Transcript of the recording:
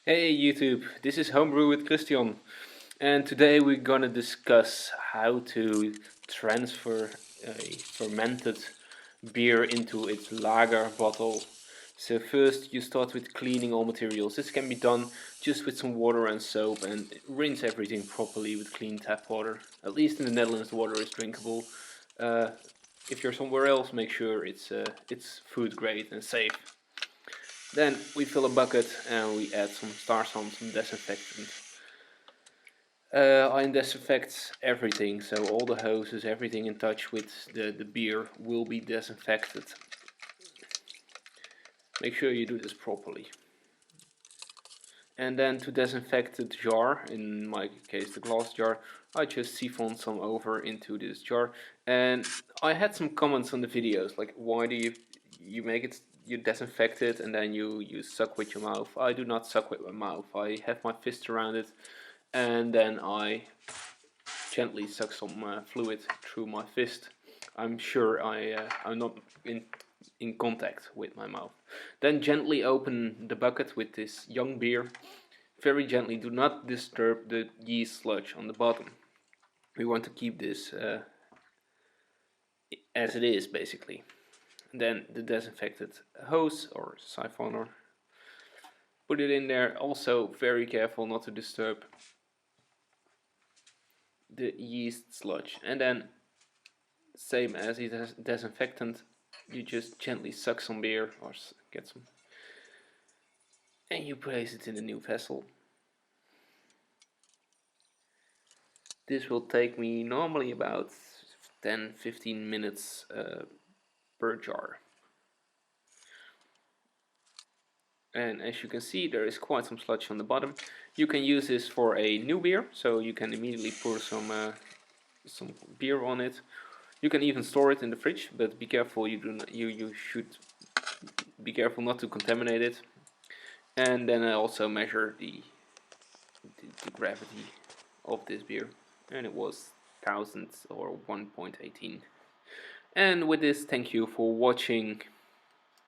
Hey YouTube, this is Homebrew with Christian, and today we're gonna discuss how to transfer a fermented beer into its lager bottle. So first you start with cleaning all materials. This can be done just with some water and soap and rinse everything properly with clean tap water. At least in the Netherlands the water is drinkable. Uh, if you're somewhere else, make sure it's food grade and safe. Then we fill a bucket and we add some disinfectant. I disinfect everything, so all the hoses, everything in touch with the beer will be disinfected. Make sure you do this properly. And then to disinfect the jar, in my case the glass jar, I just siphon some over into this jar. And I had some comments on the videos, like why do you make it, you disinfect it and then you suck with your mouth. I do not suck with my mouth. I have my fist around it and then I gently suck some fluid through my fist. I'm sure I'm not in contact with my mouth. Then gently open the bucket with this young beer. Very gently, do not disturb the yeast sludge on the bottom. We want to keep this as it is, basically. And then the disinfected hose or siphoner. Put it in there. Also very careful not to disturb the yeast sludge. And then, same as the disinfectant, you just gently suck some beer or get some, and you place it in a new vessel. This will take me normally about 10-15 minutes per jar. And as you can see, there is quite some sludge on the bottom. You can use this for a new beer, so you can immediately pour some beer on it. You can even store it in the fridge, but be careful. You should be careful not to contaminate it. And then I also measure the gravity of this beer, and it was thousandths or 1.18. And with this, thank you for watching.